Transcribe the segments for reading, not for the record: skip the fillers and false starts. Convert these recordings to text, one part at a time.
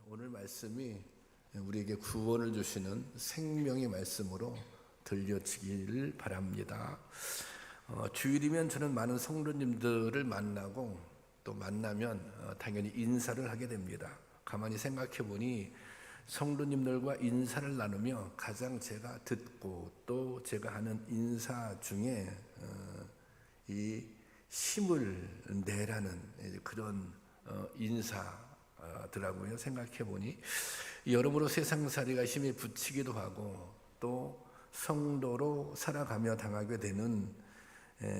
오늘 말씀이 우리에게 구원을 주시는 생명의 말씀으로 들려지기를 바랍니다. 주일이면 저는 많은 성도님들을 만나고 또 만나면 당연히 인사를 하게 됩니다. 가만히 생각해 보니 성도님들과 인사를 나누며 가장 제가 듣고 또 제가 하는 인사 중에 이 힘을 내라는 그런 인사더라고요. 생각해 보니 여러모로 세상살이가 힘에 부치기도 하고 또 성도로 살아가며 당하게 되는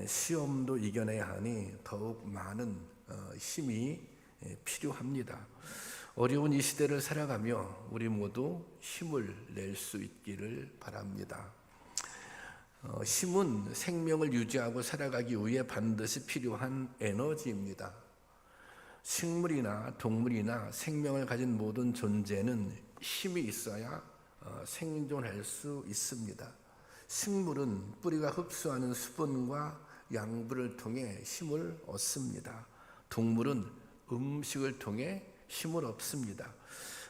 시험도 이겨내야 하니 더욱 많은 힘이 필요합니다. 어려운 이 시대를 살아가며 우리 모두 힘을 낼 수 있기를 바랍니다. 힘은 생명을 유지하고 살아가기 위해 반드시 필요한 에너지입니다. 식물이나 동물이나 생명을 가진 모든 존재는 힘이 있어야 생존할 수 있습니다. 식물은 뿌리가 흡수하는 수분과 양분을 통해 힘을 얻습니다. 동물은 음식을 통해 힘을 얻습니다.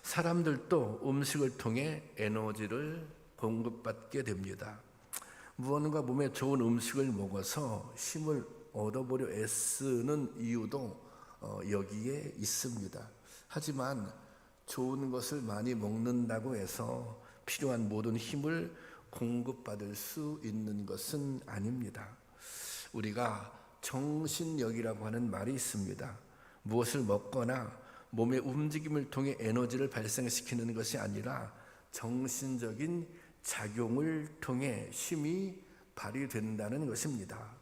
사람들도 음식을 통해 에너지를 공급받게 됩니다. 무언가 몸에 좋은 음식을 먹어서 힘을 얻어보려 애쓰는 이유도 여기에 있습니다. 하지만 좋은 것을 많이 먹는다고 해서 필요한 모든 힘을 공급받을 수 있는 것은 아닙니다. 우리가 정신력이라고 하는 말이 있습니다. 무엇을 먹거나 몸의 움직임을 통해 에너지를 발생시키는 것이 아니라 정신적인 작용을 통해 힘이 발휘된다는 것입니다.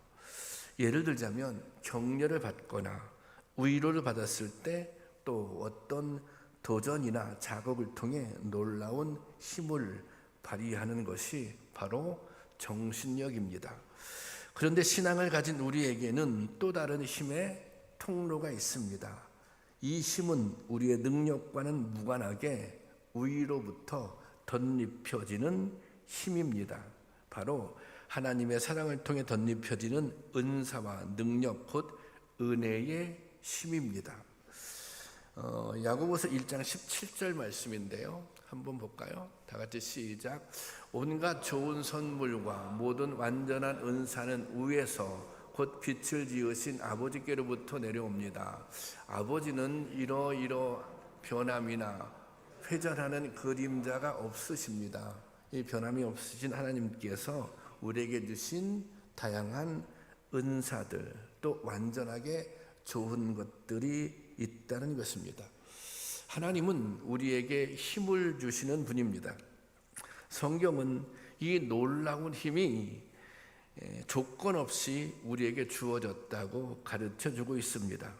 예를 들자면 격려를 받거나 위로를 받았을 때 또 어떤 도전이나 작업을 통해 놀라운 힘을 발휘하는 것이 바로 정신력입니다. 그런데 신앙을 가진 우리에게는 또 다른 힘의 통로가 있습니다. 이 힘은 우리의 능력과는 무관하게 위로부터 덧입혀지는 힘입니다. 바로 하나님의 사랑을 통해 덧입혀지는 은사와 능력 곧 은혜의 힘입니다. 야고보서 1장 17절 말씀인데요. 한번 볼까요? 다 같이 시작. 온갖 좋은 선물과 모든 완전한 은사는 위에서 곧 빛을 지으신 아버지께로부터 내려옵니다. 아버지는 이러이러 변함이나 회전하는 그림자가 없으십니다. 이 변함이 없으신 하나님께서 우리에게 주신 다양한 은사들 또 완전하게 좋은 것들이 있다는 것입니다. 하나님은 우리에게 힘을 주시는 분입니다. 성경은 이 놀라운 힘이 조건 없이 우리에게 주어졌다고 가르쳐주고 있습니다.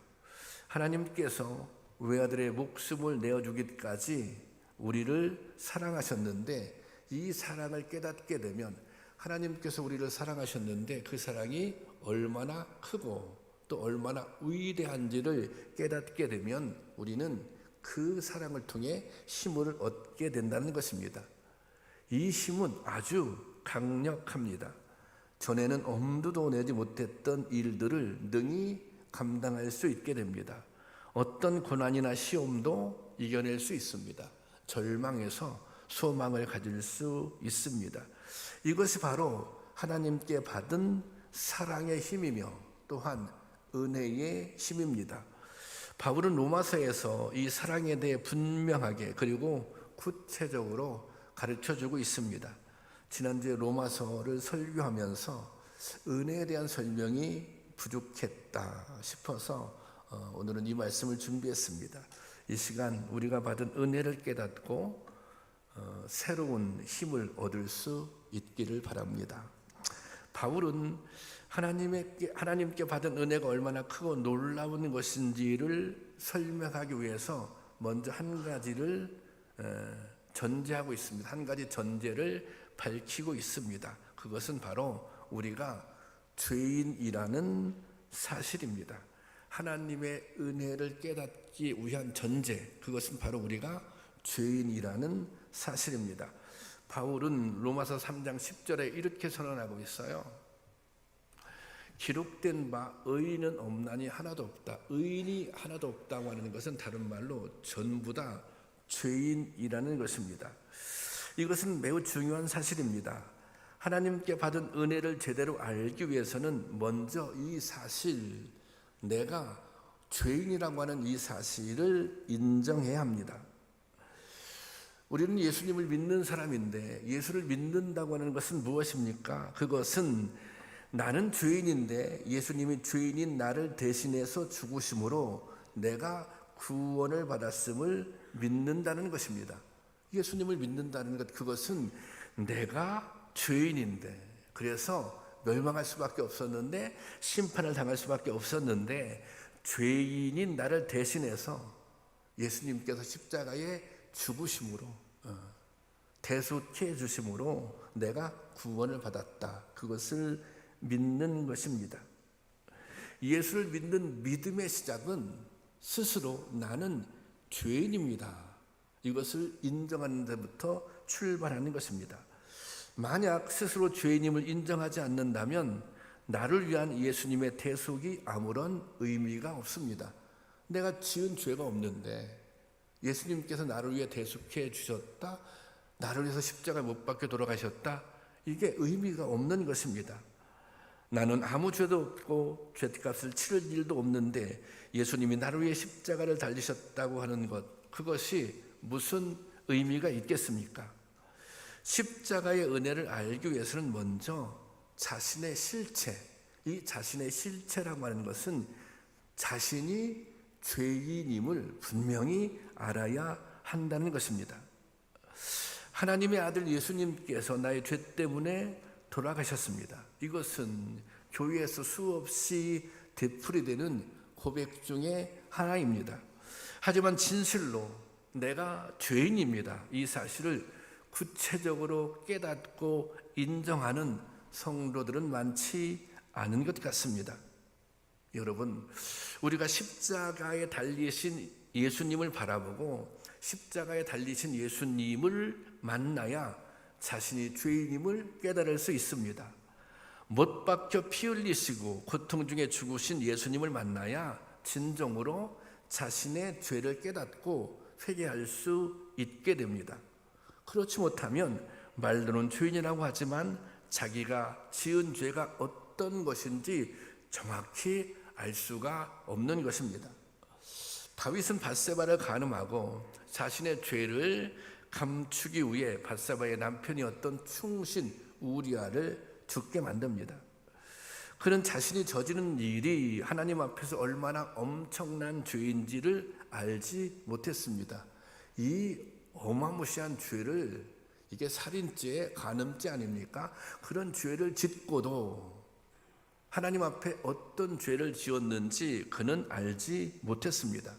하나님께서 외아들의 목숨을 내어주기까지 우리를 사랑하셨는데 이 사랑을 깨닫게 되면 하나님께서 우리를 사랑하셨는데 그 사랑이 얼마나 크고 또 얼마나 위대한지를 깨닫게 되면 우리는 그 사랑을 통해 힘을 얻게 된다는 것입니다. 이 힘은 아주 강력합니다. 전에는 엄두도 내지 못했던 일들을 능히 감당할 수 있게 됩니다. 어떤 고난이나 시험도 이겨낼 수 있습니다. 절망에서 소망을 가질 수 있습니다. 이것이 바로 하나님께 받은 사랑의 힘이며 또한 은혜의 힘입니다. 바울은 로마서에서 이 사랑에 대해 분명하게 그리고 구체적으로 가르쳐주고 있습니다. 지난주에 로마서를 설교하면서 은혜에 대한 설명이 부족했다 싶어서 오늘은 이 말씀을 준비했습니다. 이 시간 우리가 받은 은혜를 깨닫고 새로운 힘을 얻을 수 있기를 바랍니다. 바울은 하나님께 받은 은혜가 얼마나 크고 놀라운 것인지를 설명하기 위해서 먼저 한 가지를 전제하고 있습니다. 한 가지 전제를 밝히고 있습니다. 그것은 바로 우리가 죄인이라는 사실입니다. 하나님의 은혜를 깨닫기 위한 전제, 그것은 바로 우리가 죄인이라는 사실입니다. 바울은 로마서 3장 10절에 이렇게 선언하고 있어요. 기록된 바 의인은 없나니 하나도 없다. 의인이 하나도 없다고 하는 것은 다른 말로 전부 다 죄인이라는 것입니다. 이것은 매우 중요한 사실입니다. 하나님께 받은 은혜를 제대로 알기 위해서는 먼저 이 사실, 내가 죄인이라고 하는 이 사실을 인정해야 합니다. 우리는 예수님을 믿는 사람인데 예수를 믿는다고 하는 것은 무엇입니까? 그것은 나는 죄인인데 예수님이 죄인인 나를 대신해서 죽으심으로 내가 구원을 받았음을 믿는다는 것입니다. 예수님을 믿는다는 것, 그것은 내가 죄인인데, 그래서 멸망할 수밖에 없었는데, 심판을 당할 수밖에 없었는데, 죄인인 나를 대신해서 예수님께서 십자가에 죽으심으로, 대속해 주심으로 내가 구원을 받았다. 그것을 믿는 것입니다. 예수를 믿는 믿음의 시작은 스스로 나는 죄인입니다. 이것을 인정하는 데부터 출발하는 것입니다. 만약 스스로 죄인임을 인정하지 않는다면 나를 위한 예수님의 대속이 아무런 의미가 없습니다. 내가 지은 죄가 없는데 예수님께서 나를 위해 대속해 주셨다, 나를 위해서 십자가에 못 박혀 돌아가셨다, 이게 의미가 없는 것입니다. 나는 아무 죄도 없고 죄값을 치를 일도 없는데 예수님이 나를 위해 십자가를 달리셨다고 하는 것, 그것이 무슨 의미가 있겠습니까? 십자가의 은혜를 알기 위해서는 먼저 자신의 실체, 이 자신의 실체라고 하는 것은 자신이 죄인임을 분명히 알아야 한다는 것입니다. 하나님의 아들 예수님께서 나의 죄 때문에 돌아가셨습니다. 이것은 교회에서 수없이 되풀이되는 고백 중에 하나입니다. 하지만 진실로 내가 죄인입니다, 이 사실을 구체적으로 깨닫고 인정하는 성도들은 많지 않은 것 같습니다. 여러분, 우리가 십자가에 달리신 예수님을 바라보고 십자가에 달리신 예수님을 만나야 자신이 죄인임을 깨달을 수 있습니다. 못 박혀 피 흘리시고 고통 중에 죽으신 예수님을 만나야 진정으로 자신의 죄를 깨닫고 회개할 수 있게 됩니다. 그렇지 못하면 말로는 죄인이라고 하지만 자기가 지은 죄가 어떤 것인지 정확히 알 수가 없는 것입니다. 다윗은 밧세바를 간음하고 자신의 죄를 감추기 위해 밧세바의 남편이었던 충신 우리아를 죽게 만듭니다. 그는 자신이 저지른 일이 하나님 앞에서 얼마나 엄청난 죄인지를 알지 못했습니다. 이 어마무시한 죄를, 이게 살인죄, 간음죄 아닙니까? 그런 죄를 짓고도 하나님 앞에 어떤 죄를 지었는지 그는 알지 못했습니다.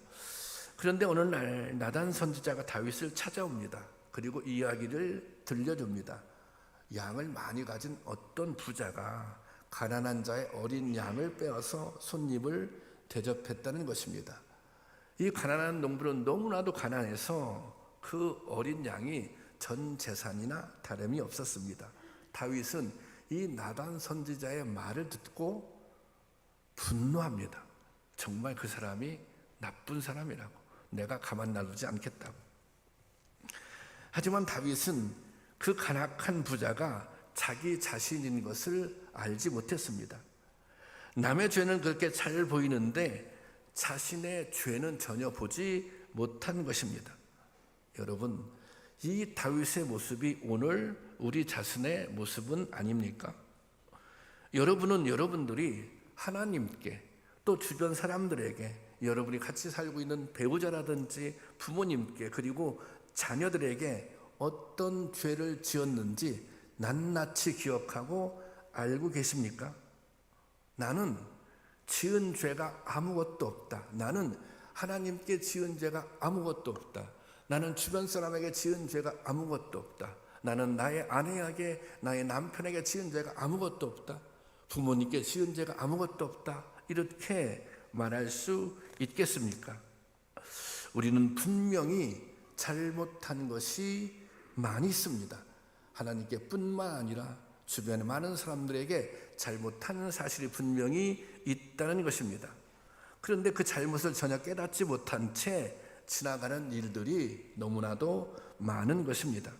그런데 어느 날 나단 선지자가 다윗을 찾아옵니다. 그리고 이야기를 들려줍니다. 양을 많이 가진 어떤 부자가 가난한 자의 어린 양을 빼앗아 손님을 대접했다는 것입니다. 이 가난한 농부는 너무나도 가난해서 그 어린 양이 전 재산이나 다름이 없었습니다. 다윗은 이 나단 선지자의 말을 듣고 분노합니다. 정말 그 사람이 나쁜 사람이라고, 내가 가만 놔두지 않겠다고. 하지만 다윗은 그 간악한 부자가 자기 자신인 것을 알지 못했습니다. 남의 죄는 그렇게 잘 보이는데 자신의 죄는 전혀 보지 못한 것입니다. 여러분, 이 다윗의 모습이 오늘 우리 자신의 모습은 아닙니까? 여러분은 여러분들이 하나님께, 또 주변 사람들에게, 여러분이 같이 살고 있는 배우자라든지 부모님께, 그리고 자녀들에게 어떤 죄를 지었는지 낱낱이 기억하고 알고 계십니까? 나는 지은 죄가 아무것도 없다. 나는 하나님께 지은 죄가 아무것도 없다. 나는 주변 사람에게 지은 죄가 아무것도 없다. 나는 나의 아내에게, 나의 남편에게 지은 죄가 아무것도 없다. 부모님께 지은 죄가 아무것도 없다. 이렇게 말할 수 있겠습니까? 우리는 분명히 잘못한 것이 많이 있습니다. 하나님께 뿐만 아니라 주변의 많은 사람들에게 잘못하는 사실이 분명히 있다는 것입니다. 그런데 그 잘못을 전혀 깨닫지 못한 채 지나가는 일들이 너무나도 많은 것입니다.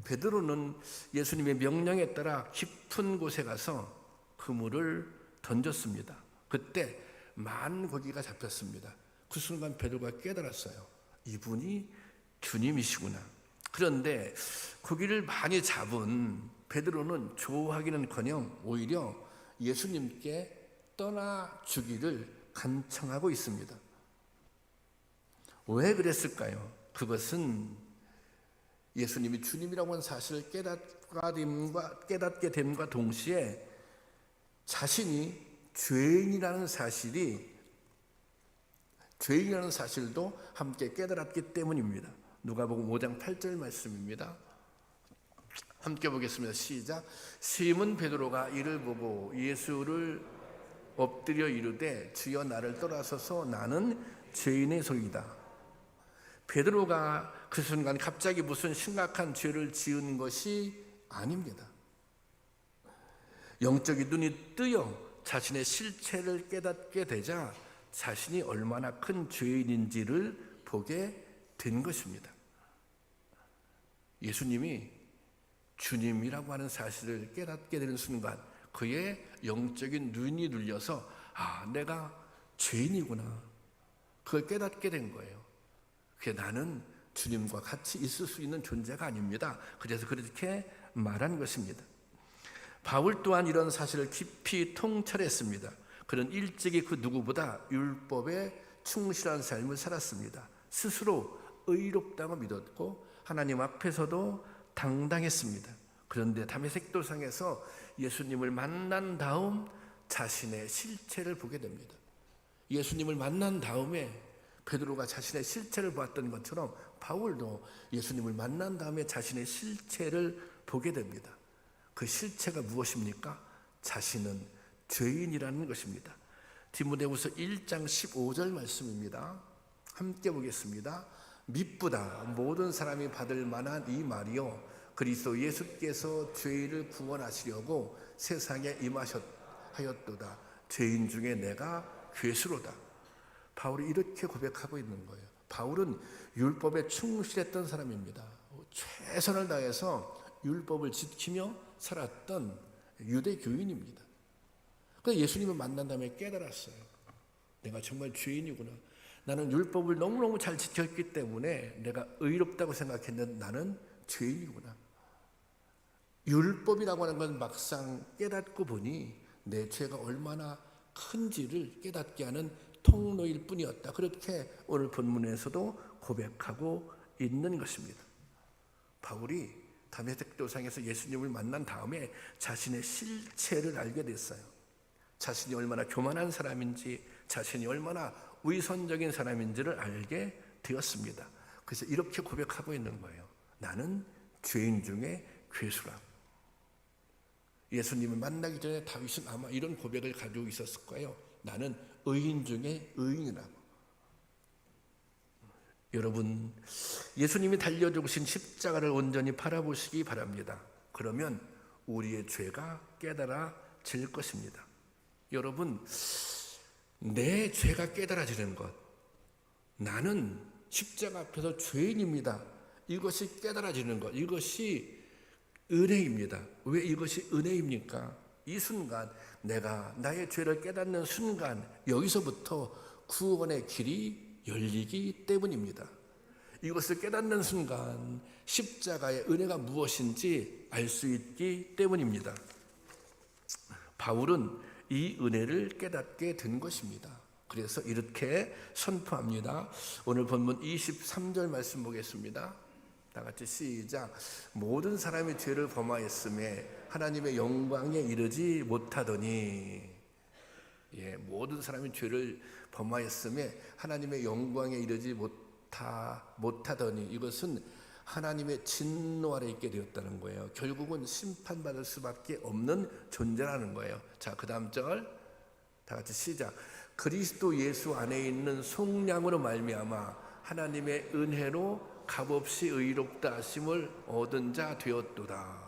베드로는 예수님의 명령에 따라 깊은 곳에 가서 그물을 던졌습니다. 그때 많은 고기가 잡혔습니다. 그 순간 베드로가 깨달았어요. 이분이 주님이시구나. 그런데 고기를 많이 잡은 베드로는 좋아하기는커녕 오히려 예수님께 떠나주기를 간청하고 있습니다. 왜 그랬을까요? 그것은 예수님이 주님이라고 하는 사실을 깨닫게 됨과 동시에 자신이 죄인이라는 사실도 함께 깨달았기 때문입니다. 누가복음 5장 8절 말씀입니다. 함께 보겠습니다. 시작. 시몬 베드로가 이를 보고 예수를 엎드려 이르되 주여 나를 떠나소서 나는 죄인의 소이다. 베드로가 그 순간 갑자기 무슨 심각한 죄를 지은 것이 아닙니다. 영적인 눈이 뜨여 자신의 실체를 깨닫게 되자 자신이 얼마나 큰 죄인인지를 보게 된 것입니다. 예수님이 주님이라고 하는 사실을 깨닫게 되는 순간 그의 영적인 눈이 눌려서 내가 죄인이구나. 그걸 깨닫게 된 거예요. 그게 나는 주님과 같이 있을 수 있는 존재가 아닙니다. 그래서 그렇게 말한 것입니다. 바울 또한 이런 사실을 깊이 통찰했습니다. 그는 일찍이 그 누구보다 율법에 충실한 삶을 살았습니다. 스스로 의롭다고 믿었고 하나님 앞에서도 당당했습니다. 그런데 다메섹 도상에서 예수님을 만난 다음 자신의 실체를 보게 됩니다. 예수님을 만난 다음에 베드로가 자신의 실체를 보았던 것처럼 바울도 예수님을 만난 다음에 자신의 실체를 보게 됩니다. 그 실체가 무엇입니까? 자신은 죄인이라는 것입니다. 디모데후서 1장 15절 말씀입니다. 함께 보겠습니다. 미쁘다 모든 사람이 받을 만한 이 말이요 그리스도 예수께서 죄인을 구원하시려고 세상에 임하셨도다. 죄인 중에 내가 괴수로다. 바울이 이렇게 고백하고 있는 거예요. 바울은 율법에 충실했던 사람입니다. 최선을 다해서 율법을 지키며 살았던 유대 교인입니다. 그래서 예수님을 만난 다음에 깨달았어요. 내가 정말 죄인이구나. 나는 율법을 너무너무 잘 지켰기 때문에 내가 의롭다고 생각했는데 나는 죄인이구나. 율법이라고 하는 건 막상 깨닫고 보니 내 죄가 얼마나 큰지를 깨닫게 하는 통로일 뿐이었다. 그렇게 오늘 본문에서도 고백하고 있는 것입니다. 바울이 다메섹 도상에서 예수님을 만난 다음에 자신의 실체를 알게 됐어요. 자신이 얼마나 교만한 사람인지, 자신이 얼마나 위선적인 사람인지를 알게 되었습니다. 그래서 이렇게 고백하고 있는 거예요. 나는 죄인 중에 괴수라. 예수님을 만나기 전에 다윗은 아마 이런 고백을 가지고 있었을 거예요. 나는 의인 중에 의인이라고. 여러분, 예수님이 달려 죽으신 십자가를 온전히 바라보시기 바랍니다. 그러면 우리의 죄가 깨달아질 것입니다. 여러분, 내 죄가 깨달아지는 것, 나는 십자가 앞에서 죄인입니다. 이것이 깨달아지는 것, 이것이 은혜입니다. 왜 이것이 은혜입니까? 이 순간 내가 나의 죄를 깨닫는 순간 여기서부터 구원의 길이 열리기 때문입니다. 이것을 깨닫는 순간 십자가의 은혜가 무엇인지 알 수 있기 때문입니다. 바울은 이 은혜를 깨닫게 된 것입니다. 그래서 이렇게 선포합니다. 오늘 본문 23절 말씀 보겠습니다. 다 같이 시작. 모든 사람이 죄를 범하였음에 하나님의 영광에 이르지 못하더니. 모든 사람이 죄를 범하였음에 하나님의 영광에 이르지 못하더니, 이것은 하나님의 진노 아래 있게 되었다는 거예요. 결국은 심판받을 수밖에 없는 존재라는 거예요. 자, 그 다음 절 다 같이 시작. 그리스도 예수 안에 있는 속량으로 말미암아 하나님의 은혜로 값없이 의롭다 하심을 얻은 자 되었도다.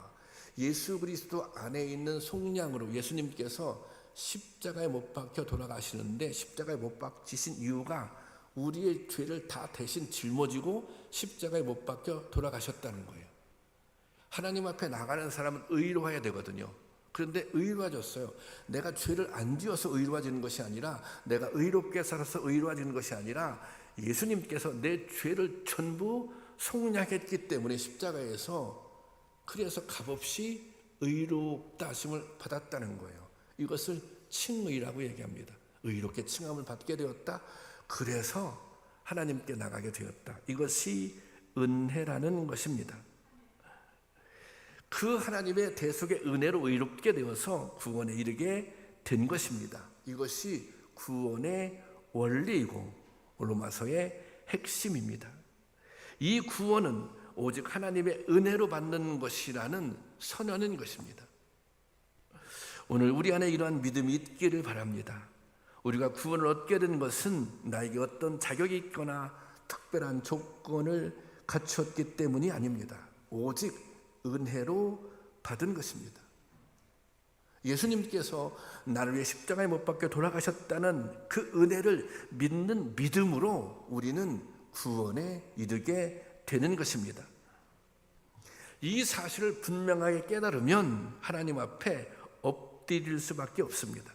예수 그리스도 안에 있는 속량으로, 예수님께서 십자가에 못 박혀 돌아가시는데 십자가에 못 박히신 이유가 우리의 죄를 다 대신 짊어지고 십자가에 못 박혀 돌아가셨다는 거예요. 하나님 앞에 나가는 사람은 의로워야 되거든요. 그런데 의로워졌어요. 내가 죄를 안 지어서 의로워지는 것이 아니라, 내가 의롭게 살아서 의로워지는 것이 아니라, 예수님께서 내 죄를 전부 속량했기 때문에 십자가에서, 그래서 값없이 의롭다 하심을 받았다는 거예요. 이것을 칭의라고 얘기합니다. 의롭게 칭함을 받게 되었다. 그래서 하나님께 나가게 되었다. 이것이 은혜라는 것입니다. 그 하나님의 대속의 은혜로 의롭게 되어서 구원에 이르게 된 것입니다. 이것이 구원의 원리이고 로마서의 핵심입니다. 이 구원은 오직 하나님의 은혜로 받는 것이라는 선언인 것입니다. 오늘 우리 안에 이러한 믿음이 있기를 바랍니다. 우리가 구원을 얻게 된 것은 나에게 어떤 자격이 있거나 특별한 조건을 갖췄기 때문이 아닙니다. 오직 은혜로 받은 것입니다. 예수님께서 나를 위해 십자가에 못 박혀 돌아가셨다는 그 은혜를 믿는 믿음으로 우리는 구원에 이르게 되는 것입니다. 이 사실을 분명하게 깨달으면 하나님 앞에 엎드릴 수밖에 없습니다.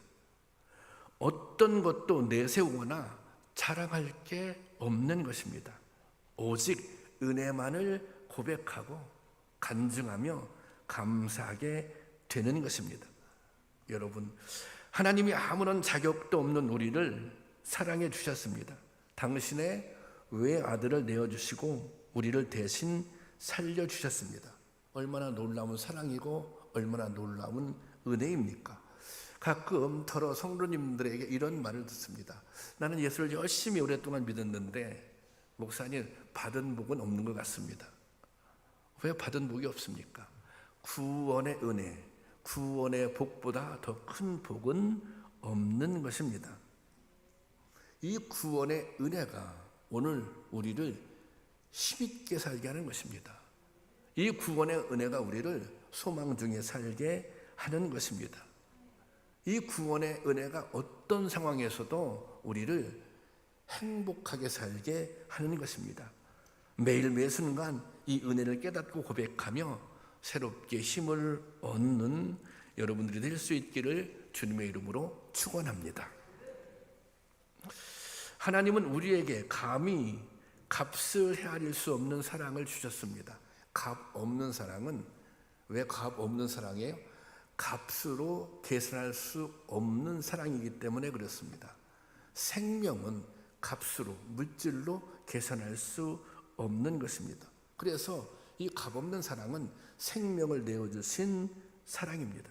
어떤 것도 내세우거나 자랑할 게 없는 것입니다. 오직 은혜만을 고백하고 간증하며 감사하게 되는 것입니다. 여러분, 하나님이 아무런 자격도 없는 우리를 사랑해 주셨습니다. 당신의 외아들을 내어주시고 우리를 대신 살려주셨습니다. 얼마나 놀라운 사랑이고 얼마나 놀라운 은혜입니까? 가끔 더러 성도님들에게 이런 말을 듣습니다. 나는 예수를 열심히 오랫동안 믿었는데 목사님, 받은 복은 없는 것 같습니다. 왜 받은 복이 없습니까? 구원의 은혜, 구원의 복보다 더 큰 복은 없는 것입니다. 이 구원의 은혜가 오늘 우리를 힘있게 살게 하는 것입니다. 이 구원의 은혜가 우리를 소망 중에 살게 하는 것입니다. 이 구원의 은혜가 어떤 상황에서도 우리를 행복하게 살게 하는 것입니다. 매일 매 순간 이 은혜를 깨닫고 고백하며 새롭게 힘을 얻는 여러분들이 될 수 있기를 주님의 이름으로 축원합니다. 하나님은 우리에게 감히 값을 헤아릴 수 없는 사랑을 주셨습니다. 값 없는 사랑은 왜 값 없는 사랑이에요? 값으로 계산할 수 없는 사랑이기 때문에 그렇습니다. 생명은 값으로, 물질로 계산할 수 없는 것입니다. 그래서 이 값없는 사랑은 생명을 내어주신 사랑입니다.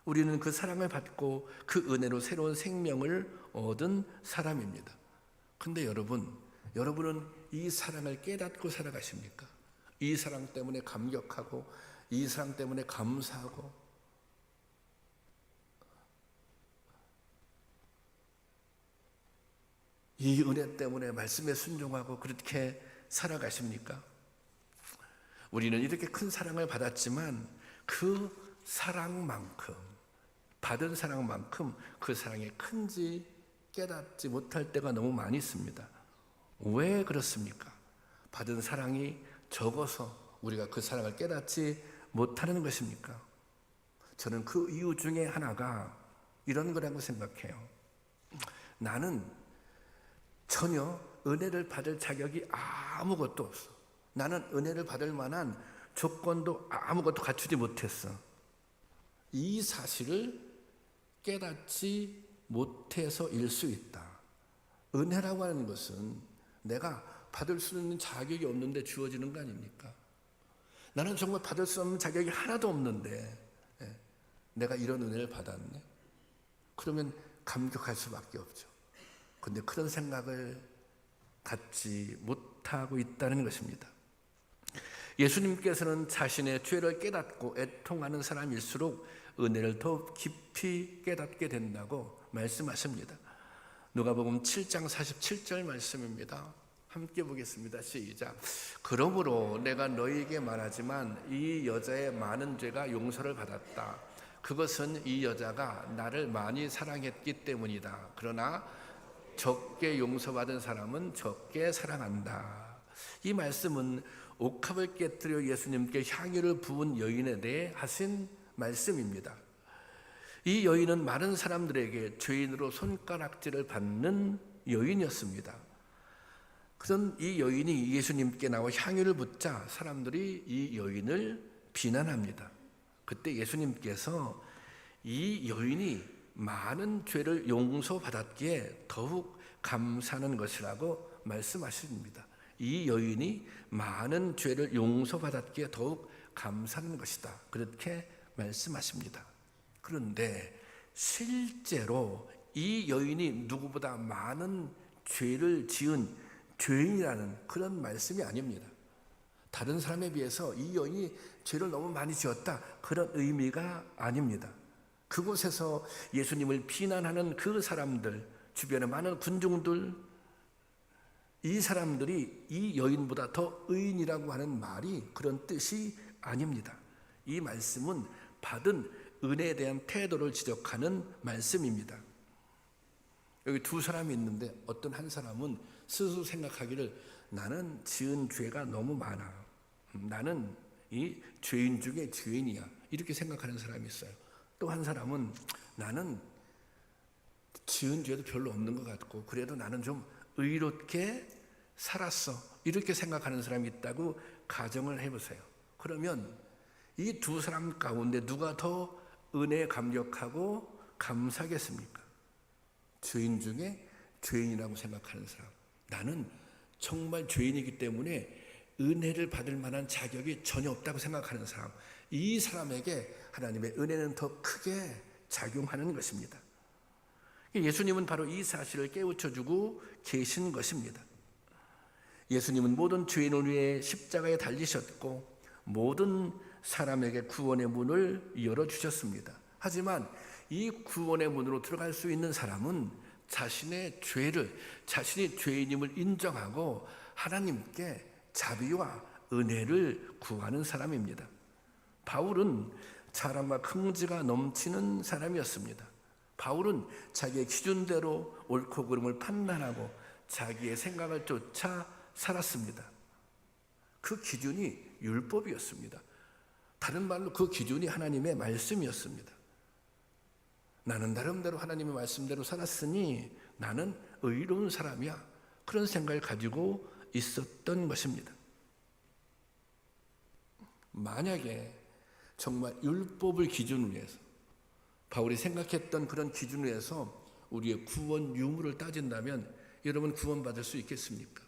우리는 그 사랑을 받고 그 은혜로 새로운 생명을 얻은 사람입니다. 근데 여러분은 이 사랑을 깨닫고 살아가십니까? 이 사랑 때문에 감격하고 이 사랑 때문에 감사하고 이 은혜 때문에 말씀에 순종하고 그렇게 살아가십니까? 우리는 이렇게 큰 사랑을 받았지만 그 사랑만큼, 받은 사랑만큼 그 사랑이 큰지 깨닫지 못할 때가 너무 많이 있습니다. 왜 그렇습니까? 받은 사랑이 적어서 우리가 그 사랑을 깨닫지 못하는 것입니까? 저는 그 이유 중에 하나가 이런 거라고 생각해요. 나는 전혀 은혜를 받을 자격이 아무것도 없어. 나는 은혜를 받을 만한 조건도 아무것도 갖추지 못했어. 이 사실을 깨닫지 못해서일 수 있다. 은혜라고 하는 것은 내가 받을 수 있는 자격이 없는데 주어지는 거 아닙니까? 나는 정말 받을 수 없는 자격이 하나도 없는데 내가 이런 은혜를 받았네? 그러면 감격할 수밖에 없죠. 근데 그런 생각을 갖지 못하고 있다는 것입니다. 예수님께서는 자신의 죄를 깨닫고 애통하는 사람일수록 은혜를 더 깊이 깨닫게 된다고 말씀하십니다. 누가복음 7장 47절 말씀입니다. 함께 보겠습니다. 시작. 그러므로 내가 너희에게 말하지만 이 여자의 많은 죄가 용서를 받았다. 그것은 이 여자가 나를 많이 사랑했기 때문이다. 그러나 적게 용서받은 사람은 적게 사랑한다. 이 말씀은 옥합을 깨뜨려 예수님께 향유를 부은 여인에 대해 하신 말씀입니다. 이 여인은 많은 사람들에게 죄인으로 손가락질을 받는 여인이었습니다. 그런 이 여인이 예수님께 나와 향유를 붓자 사람들이 이 여인을 비난합니다. 그때 예수님께서 이 여인이 많은 죄를 용서받았기에 더욱 감사하는 것이라고 말씀하십니다. 이 여인이 많은 죄를 용서받았기에 더욱 감사하는 것이다. 그렇게 말씀하십니다. 그런데 실제로 이 여인이 누구보다 많은 죄를 지은 죄인이라는 그런 말씀이 아닙니다. 다른 사람에 비해서 이 여인이 죄를 너무 많이 지었다, 그런 의미가 아닙니다. 그곳에서 예수님을 비난하는 그 사람들, 주변에 많은 군중들, 이 사람들이 이 여인보다 더 의인이라고 하는 말이 그런 뜻이 아닙니다. 이 말씀은 받은 은혜에 대한 태도를 지적하는 말씀입니다. 여기 두 사람이 있는데 어떤 한 사람은 스스로 생각하기를 나는 지은 죄가 너무 많아, 나는 이 죄인 중에 죄인이야, 이렇게 생각하는 사람이 있어요. 또 한 사람은 나는 지은 죄도 별로 없는 것 같고 그래도 나는 좀 의롭게 살았어, 이렇게 생각하는 사람이 있다고 가정을 해보세요. 그러면 이 두 사람 가운데 누가 더 은혜에 감격하고 감사하겠습니까? 죄인 중에 죄인이라고 생각하는 사람, 나는 정말 죄인이기 때문에 은혜를 받을 만한 자격이 전혀 없다고 생각하는 사람, 이 사람에게 하나님의 은혜는 더 크게 작용하는 것입니다. 예수님은 바로 이 사실을 깨우쳐주고 계신 것입니다. 예수님은 모든 죄인을 위해 십자가에 달리셨고 모든 사람에게 구원의 문을 열어주셨습니다. 하지만 이 구원의 문으로 들어갈 수 있는 사람은 자신의 죄를, 자신이 죄인임을 인정하고 하나님께 자비와 은혜를 구하는 사람입니다. 바울은 사랑과 긍지가 넘치는 사람이었습니다. 바울은 자기의 기준대로 옳고 그름을 판단하고 자기의 생각을 쫓아 살았습니다. 그 기준이 율법이었습니다. 다른 말로 그 기준이 하나님의 말씀이었습니다. 나는 나름대로 하나님의 말씀대로 살았으니 나는 의로운 사람이야, 그런 생각을 가지고 있었던 것입니다. 만약에 정말 율법을 기준으로 해서 바울이 생각했던 그런 기준으로 해서 우리의 구원 유무를 따진다면 여러분 구원받을 수 있겠습니까?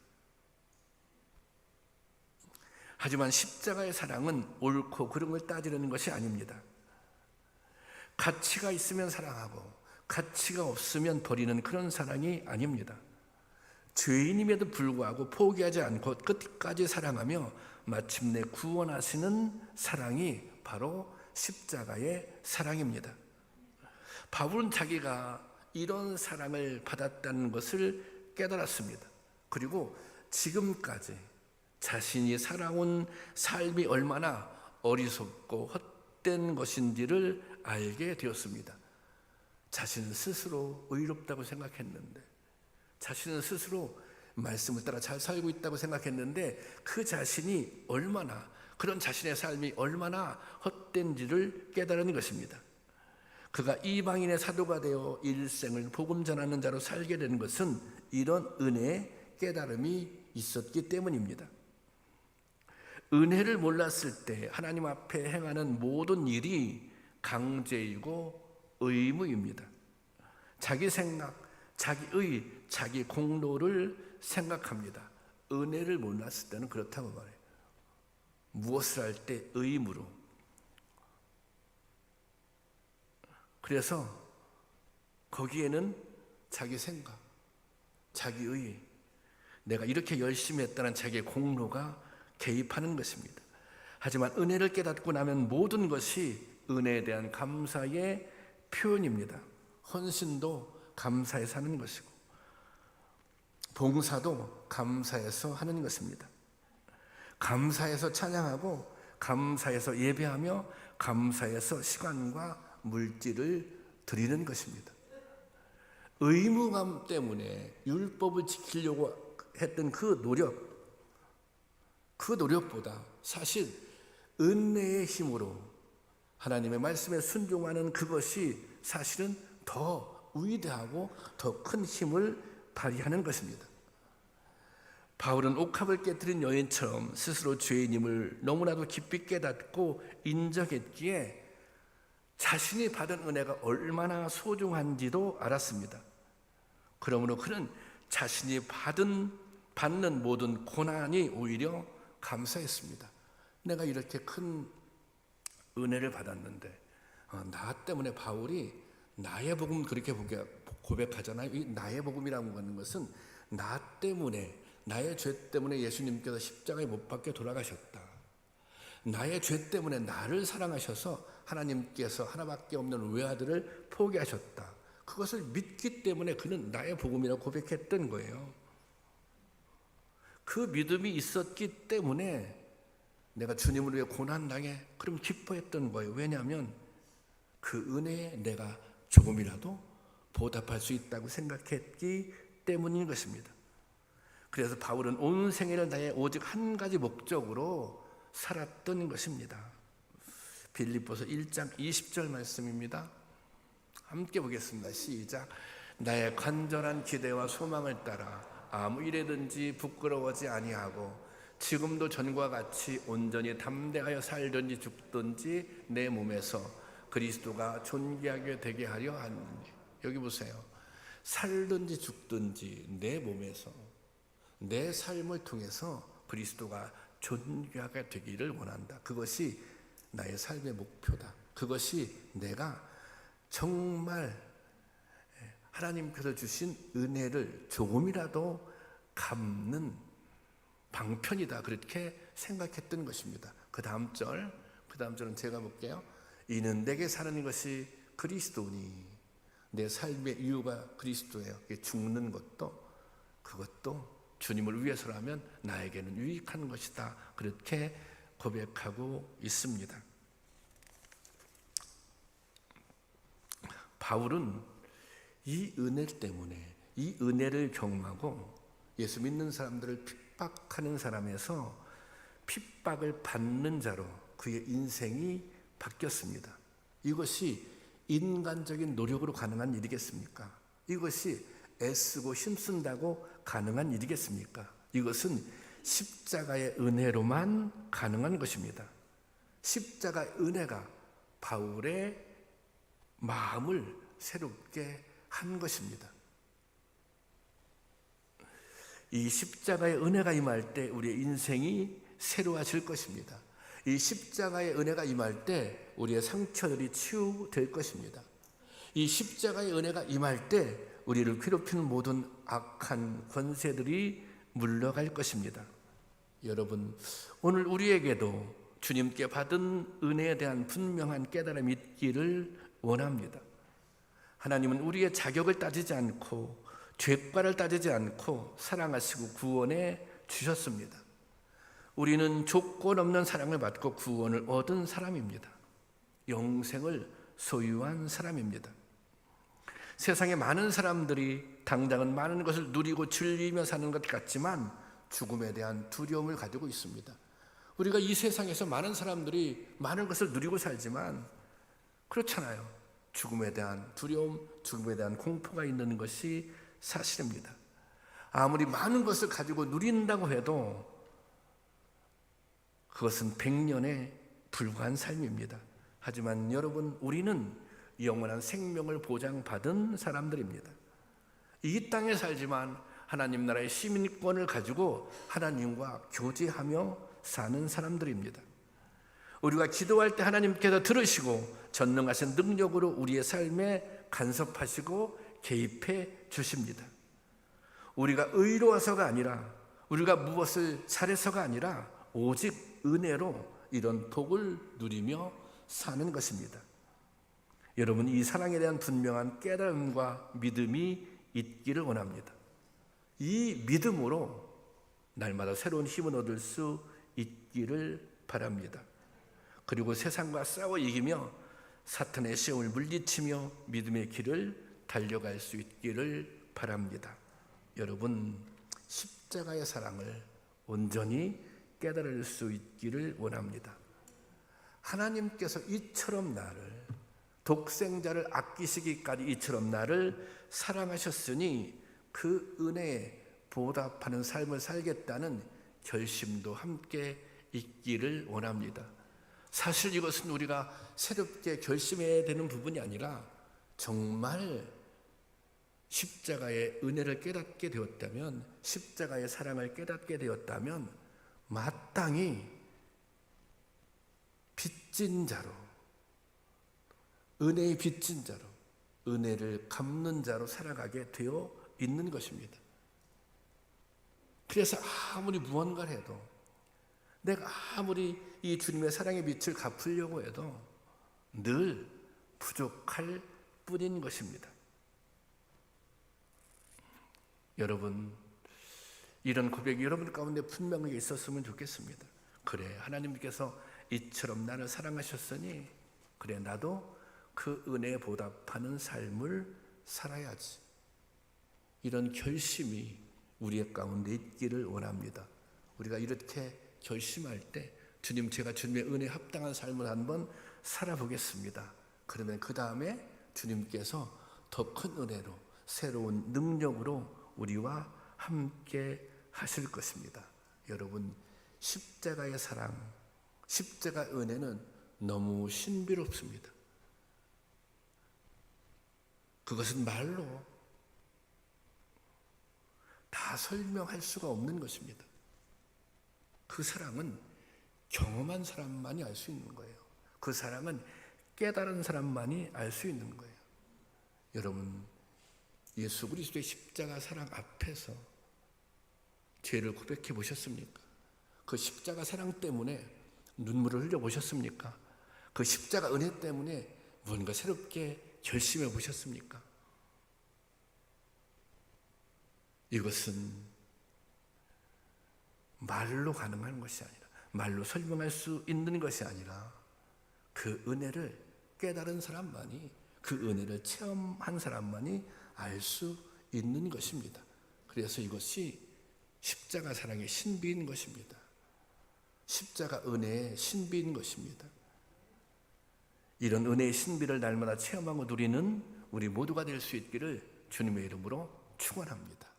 하지만 십자가의 사랑은 옳고 그름을 따지는 것이 아닙니다. 가치가 있으면 사랑하고 가치가 없으면 버리는 그런 사랑이 아닙니다. 죄인임에도 불구하고 포기하지 않고 끝까지 사랑하며 마침내 구원하시는 사랑이 바로 십자가의 사랑입니다. 바울은 자기가 이런 사랑을 받았다는 것을 깨달았습니다. 그리고 지금까지 자신이 살아온 삶이 얼마나 어리석고 헛된 것인지를 알게 되었습니다. 자신은 스스로 의롭다고 생각했는데, 자신은 스스로 말씀을 따라 잘 살고 있다고 생각했는데 그 자신이 얼마나, 그런 자신의 삶이 얼마나 헛된지를 깨달은 것입니다. 그가 이방인의 사도가 되어 일생을 복음 전하는 자로 살게 된 것은 이런 은혜의 깨달음이 있었기 때문입니다. 은혜를 몰랐을 때 하나님 앞에 행하는 모든 일이 강제이고 의무입니다. 자기 생각, 자기 의, 자기 공로를 생각합니다. 은혜를 몰랐을 때는 그렇다고 말해요. 무엇을 할 때 의무로. 그래서 거기에는 자기 생각, 자기 의, 내가 이렇게 열심히 했다는 자기의 공로가 개입하는 것입니다. 하지만 은혜를 깨닫고 나면 모든 것이 은혜에 대한 감사의 표현입니다. 헌신도 감사해서 하는 것이고 봉사도 감사해서 하는 것입니다. 감사해서 찬양하고 감사해서 예배하며 감사해서 시간과 물질을 드리는 것입니다. 의무감 때문에 율법을 지키려고 했던 그 노력보다 사실 은혜의 힘으로 하나님의 말씀에 순종하는 그것이 사실은 더 위대하고 더 큰 힘을 발휘하는 것입니다. 바울은 옥합을 깨뜨린 여인처럼 스스로 죄인임을 너무나도 깊이 깨닫고 인정했기에 자신이 받은 은혜가 얼마나 소중한지도 알았습니다. 그러므로 그는 자신이 받는 모든 고난이 오히려 감사했습니다. 내가 이렇게 큰 은혜를 받았는데 나 때문에 바울이 나의 복음 그렇게 고백하잖아요. 이 나의 복음이라고 하는 것은 나 때문에, 나의 죄 때문에 예수님께서 십자가에 못 박혀 돌아가셨다. 나의 죄 때문에 나를 사랑하셔서 하나님께서 하나밖에 없는 외아들을 포기하셨다. 그것을 믿기 때문에 그는 나의 복음이라고 고백했던 거예요. 그 믿음이 있었기 때문에 내가 주님을 위해 고난당해 그럼 기뻐했던 거예요. 왜냐하면 그 은혜에 내가 조금이라도 보답할 수 있다고 생각했기 때문인 것입니다. 그래서 바울은 온 생애를 다해 오직 한 가지 목적으로 살았던 것입니다. 빌립보서 1장 20절 말씀입니다. 함께 보겠습니다. 시작. 나의 간절한 기대와 소망을 따라 아무 일에든지 부끄러워하지 아니하고 지금도 전과 같이 온전히 담대하여 살든지 죽든지 내 몸에서 그리스도가 존귀하게 되게 하려 하느니. 여기 보세요. 살든지 죽든지 내 몸에서 내 삶을 통해서 그리스도가 존귀하게 되기를 원한다. 그것이 나의 삶의 목표다. 그것이 내가 정말 하나님께서 주신 은혜를 조금이라도 갚는 방편이다. 그렇게 생각했던 것입니다. 그 다음 절은 제가 볼게요. 이는 내게 사는 것이 그리스도니 내 삶의 이유가 그리스도예요. 죽는 것도 그것도 주님을 위해서라면 나에게는 유익한 것이다. 그렇게 고백하고 있습니다. 바울은 이 은혜 때문에 이 은혜를 경험하고 예수 믿는 사람들을 핍박하는 사람에서 핍박을 받는 자로 그의 인생이 바뀌었습니다. 이것이 인간적인 노력으로 가능한 일이겠습니까? 이것이 애쓰고 힘쓴다고 가능한 일이겠습니까? 이것은 십자가의 은혜로만 가능한 것입니다. 십자가의 은혜가 바울의 마음을 새롭게 한 것입니다. 이 십자가의 은혜가 임할 때 우리의 인생이 새로워질 것입니다. 이 십자가의 은혜가 임할 때 우리의 상처들이 치유될 것입니다. 이 십자가의 은혜가 임할 때 우리를 괴롭히는 모든 악한 권세들이 물러갈 것입니다. 여러분, 오늘 우리에게도 주님께 받은 은혜에 대한 분명한 깨달음이 있기를 원합니다. 하나님은 우리의 자격을 따지지 않고 죄과를 따지지 않고 사랑하시고 구원해 주셨습니다. 우리는 조건 없는 사랑을 받고 구원을 얻은 사람입니다. 영생을 소유한 사람입니다. 세상에 많은 사람들이 당장은 많은 것을 누리고 즐기며 사는 것 같지만 죽음에 대한 두려움을 가지고 있습니다. 우리가 이 세상에서 많은 사람들이 많은 것을 누리고 살지만 그렇잖아요. 죽음에 대한 두려움, 죽음에 대한 공포가 있는 것이 사실입니다. 아무리 많은 것을 가지고 누린다고 해도 그것은 100년에 불과한 삶입니다. 하지만 여러분, 우리는 영원한 생명을 보장받은 사람들입니다. 이 땅에 살지만 하나님 나라의 시민권을 가지고 하나님과 교제하며 사는 사람들입니다. 우리가 기도할 때 하나님께서 들으시고 전능하신 능력으로 우리의 삶에 간섭하시고 개입해 주십니다. 우리가 의로워서가 아니라 우리가 무엇을 잘해서가 아니라 오직 은혜로 이런 복을 누리며 사는 것입니다. 여러분, 이 사랑에 대한 분명한 깨달음과 믿음이 있기를 원합니다. 이 믿음으로 날마다 새로운 힘을 얻을 수 있기를 바랍니다. 그리고 세상과 싸워 이기며 사탄의 시험을 물리치며 믿음의 길을 달려갈 수 있기를 바랍니다. 여러분, 십자가의 사랑을 온전히 깨달을 수 있기를 원합니다. 하나님께서 이처럼 나를, 독생자를 아끼시기까지 이처럼 나를 사랑하셨으니 그 은혜에 보답하는 삶을 살겠다는 결심도 함께 있기를 원합니다. 사실 이것은 우리가 새롭게 결심해야 되는 부분이 아니라 정말 십자가의 은혜를 깨닫게 되었다면, 십자가의 사랑을 깨닫게 되었다면 마땅히 빚진 자로, 은혜의 빚진 자로, 은혜를 갚는 자로 살아가게 되어 있는 것입니다. 그래서 아무리 무언가를 해도, 내가 아무리 이 주님의 사랑의 빛을 갚으려고 해도 늘 부족할 뿐인 것입니다. 여러분, 이런 고백이 여러분 가운데 분명하게 있었으면 좋겠습니다. 그래, 하나님께서 이처럼 나를 사랑하셨으니 그래, 나도 그 은혜에 보답하는 삶을 살아야지. 이런 결심이 우리의 가운데 있기를 원합니다. 우리가 이렇게 결심할 때, 주님, 제가 주님의 은혜에 합당한 삶을 한번 살아보겠습니다. 그러면 그 다음에 주님께서 더 큰 은혜로, 새로운 능력으로 우리와 함께 하실 것입니다. 여러분, 십자가의 사랑, 십자가 은혜는 너무 신비롭습니다. 그것은 말로 다 설명할 수가 없는 것입니다. 그 사랑은 경험한 사람만이 알 수 있는 거예요. 그 사랑은 깨달은 사람만이 알 수 있는 거예요. 여러분, 예수 그리스도의 십자가 사랑 앞에서 죄를 고백해 보셨습니까? 그 십자가 사랑 때문에 눈물을 흘려 보셨습니까? 그 십자가 은혜 때문에 뭔가 새롭게 결심해 보셨습니까? 이것은 말로 가능한 것이 아니라, 말로 설명할 수 있는 것이 아니라 그 은혜를 깨달은 사람만이, 그 은혜를 체험한 사람만이 알 수 있는 것입니다. 그래서 이것이 십자가 사랑의 신비인 것입니다. 십자가 은혜의 신비인 것입니다. 이런 은혜의 신비를 날마다 체험하고 누리는 우리 모두가 될 수 있기를 주님의 이름으로 축원합니다.